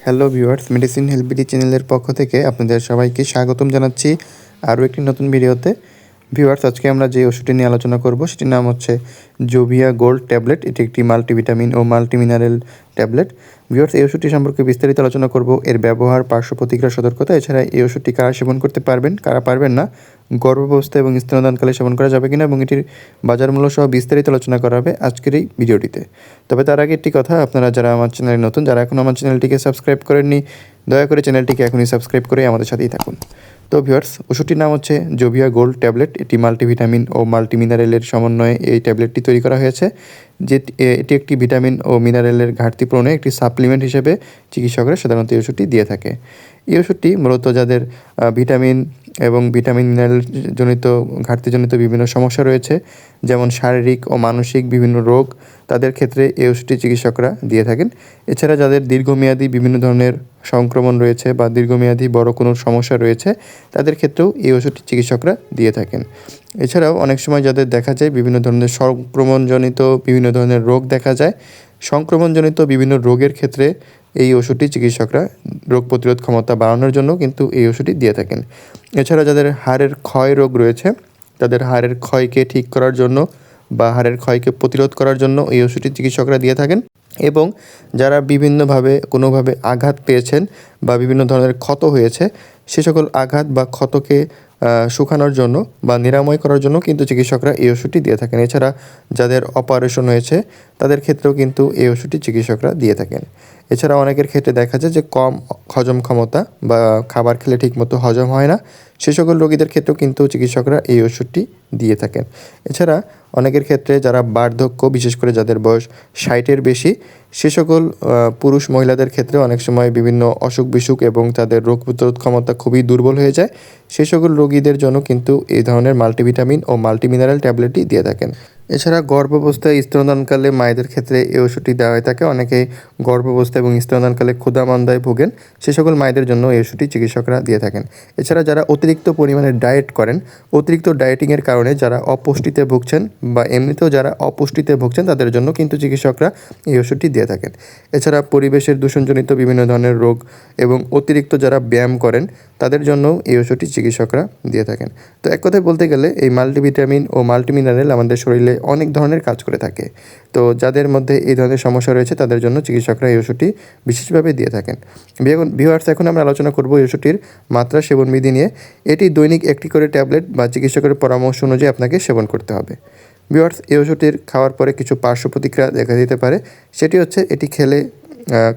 Hello viewers, medicine হেলথবিডি চ্যানেলের পক্ষ থেকে আপনাদের সবাইকে স্বাগতম জানাচ্ছি আরও একটি নতুন ভিডিওতে। ভিউয়ার্স, আজকে আমরা যে ওষুধটি নিয়ে আলোচনা করব সেটির নাম হচ্ছে জোভিয়া গোল্ড ট্যাবলেট। এটি একটি মাল্টিভিটামিন ও মাল্টিমিনারেল ট্যাবলেট। ভিউয়ার্স, এই ওষুধটি সম্পর্কে বিস্তারিত আলোচনা করব, এর ব্যবহার, পার্শ্ব প্রতিক্রিয়া, সতর্কতা। এছাড়া এই ওষুধটি কারা সেবন করতে পারবেন, কারা পারবেন না, গর্ভাবস্থা এবং স্তন্যদানকালে সেবন করা যাবে কিনা এবং এটির বাজার মূল্য সহ বিস্তারিত আলোচনা করা হবে আজকের এই ভিডিওটিতে। তবে তার আগে একটি কথা, আপনারা যারা আমার চ্যানেলে নতুন, যারা এখনও আমার চ্যানেলটিকে সাবস্ক্রাইব করেননি, দয়া করে চ্যানেলটিকে এখনই সাবস্ক্রাইব করে আমাদের সাথেই থাকুন। তো ভিউয়ার্স, ওষুধটির নাম হচ্ছে জোভিয়া গোল্ড ট্যাবলেট। এটি মাল্টিভিটামিন ও মাল্টিমিনারেলের সমন্বয়ে এই ট্যাবলেটটি তৈরি করা হয়েছে। এটি একটি ভিটামিন ও মিনারেলের ঘাটতি পূরণে একটি সাপ্লিমেন্ট হিসেবে চিকিৎসকরা সাধারণত এই ওষুধটি দিয়ে থাকে। এই ওষুধটি মূলত যাদের ভিটামিন এবং ভিটামিন মিনারেল জনিত ঘাটতিজনিত বিভিন্ন সমস্যা রয়েছে, যেমন শারীরিক ও মানসিক বিভিন্ন রোগ, তাদের ক্ষেত্রে এই ওষুধটি চিকিৎসকরা দিয়ে থাকেন। এছাড়া যাদের দীর্ঘমেয়াদী বিভিন্ন ধরনের সংক্রমণ রয়েছে বা দীর্ঘমেয়াদী বড় কোনো সমস্যা রয়েছে, তাদের ক্ষেত্রেও এই ওষুধটি চিকিৎসকরা দিয়ে থাকেন। এছাড়াও অনেক সময় যাদের দেখা যায় বিভিন্ন ধরনের সংক্রমণজনিত বিভিন্ন ধরনের রোগ দেখা যায়, সংক্রমণজনিত বিভিন্ন রোগের ক্ষেত্রে এই ওষুধটি চিকিৎসকরা রোগ প্রতিরোধ ক্ষমতা বাড়ানোর জন্য কিন্তু এই ওষুধটি দিয়ে থাকেন। এছাড়া যাদের হাড়ের ক্ষয় রোগ রয়েছে, তাদের হাড়ের ক্ষয়কে ঠিক করার জন্য বা হাড়ের ক্ষয়কে প্রতিরোধ করার জন্য এই ওষুধটি চিকিৎসকরা দিয়ে থাকেন। এবং যারা বিভিন্নভাবে কোনোভাবে আঘাত পেয়েছেন বা বিভিন্ন ধরনের ক্ষত হয়েছে, সে সকল আঘাত বা ক্ষতকে শুকানোর জন্য বা নিরাময় করার জন্য কিন্তু চিকিৎসকরা এই ওষুধটি দিয়ে থাকেন। এছাড়া যাদের অপারেশন হয়েছে, তাদের ক্ষেত্রেও কিন্তু এই ওষুধটি চিকিৎসকরা দিয়ে থাকেন। এছাড়া অনেকের ক্ষেত্রে দেখা যায় যে কম হজম ক্ষমতা বা খাবার খেলে ঠিকমতো হজম হয় না, সে সকল রোগীদের ক্ষেত্রেও কিন্তু চিকিৎসকরা এই ওষুধটি দিয়ে থাকেন। এছাড়া অনেকের ক্ষেত্রে যারা বার্ধক্য, বিশেষ করে যাদের বয়স 60-এর বেশি, সে সকল পুরুষ মহিলাদের ক্ষেত্রে অনেক সময় বিভিন্ন অসুখ বিসুখ এবং তাদের রোগ প্রতিরোধ ক্ষমতা খুবই দুর্বল হয়ে যায়, সে সকল রোগীদের জন্য কিন্তু এই ধরনের মাল্টিভিটামিন ও মাল্টিমিনারেল ট্যাবলেটটি দিয়ে থাকেন। এছাড়া গর্ভাবস্থায় স্তন্যদানকালে মায়েদের ক্ষেত্রে এই ওষুধটি দেওয়া হয়ে থাকে। অনেকেই গর্ভাবস্থা এবং স্তন্যদানকালে ক্ষুধামন্দায় ভোগেন, সে সকল মায়েদের জন্য এই ওষুধটি চিকিৎসকরা দিয়ে থাকেন। এছাড়া যারা অতিরিক্ত পরিমাণে ডায়েট করেন, অতিরিক্ত ডায়েটিংয়ের কারণে যারা অপুষ্টিতে ভুগছেন বা এমনিতেও যারা অপুষ্টিতে ভুগছেন, তাদের জন্য কিন্তু চিকিৎসকরা এই ওষুধটি দিয়ে থাকেন। এছাড়া পরিবেশের দূষণজনিত বিভিন্ন ধরনের রোগ এবং অতিরিক্ত যারা ব্যায়াম করেন, তাদের জন্যও এই ওষুধটি চিকিৎসকরা দিয়ে থাকেন। তো এক কথায় বলতে গেলে এই মাল্টিভিটামিন ও মাল্টিমিনারেল আমাদের শরীরে অনেক ধরনের কাজ করে থাকে। তো যাদের মধ্যে এই ধরনের সমস্যা রয়েছে, তাদের জন্য চিকিৎসকরা এই ওষুধটি বিশেষভাবে দিয়ে থাকেন। ভিউয়ার্স, এখন আমরা আলোচনা করব এই ওষুধটির মাত্রা সেবনবিধি নিয়ে। এটি দৈনিক একটি করে ট্যাবলেট বা চিকিৎসকের পরামর্শ অনুযায়ী আপনাকে সেবন করতে হবে। ভিউয়ার্স, এই ওষুধটির খাওয়ার পরে কিছু পার্শ্ব প্রতিক্রিয়া দেখা দিতে পারে। সেটি হচ্ছে, এটি খেলে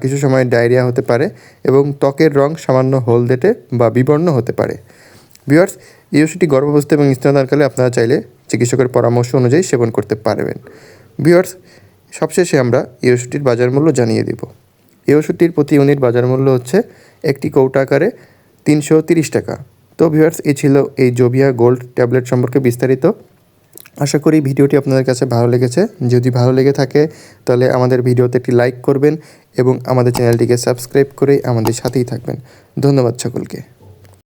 কিছু সময় ডায়রিয়া হতে পারে এবং ত্বকের রং সামান্য হলদেটে বা বিবর্ণ হতে পারে। ভিউয়ার্স, এই ওষুধটি গর্ভাবস্থা এবং স্তন্যদানকালে আপনারা চাইলে চিকিৎসকের পরামর্শ অনুযায়ী সেবন করতে পারবেন। ভিউয়ার্স, সবশেষে আমরা এই ওষুধটির বাজার মূল্য জানিয়ে দেব। এই ওষুধটির প্রতি ইউনিট বাজার মূল্য হচ্ছে একটি কৌটা আকারে 330 টাকা। তো ভিউয়ার্স, এই ছিল এই জোভিয়া গোল্ড ট্যাবলেট সম্পর্কে বিস্তারিত। আশা করি ভিডিওটি আপনাদের কাছে ভালো লেগেছে। যদি ভালো লেগে থাকে তাহলে আমাদের ভিডিওতে একটি লাইক করবেন এবং আমাদের চ্যানেলটিকে সাবস্ক্রাইব করে আমাদের সাথেই থাকবেন। ধন্যবাদ সকলকে।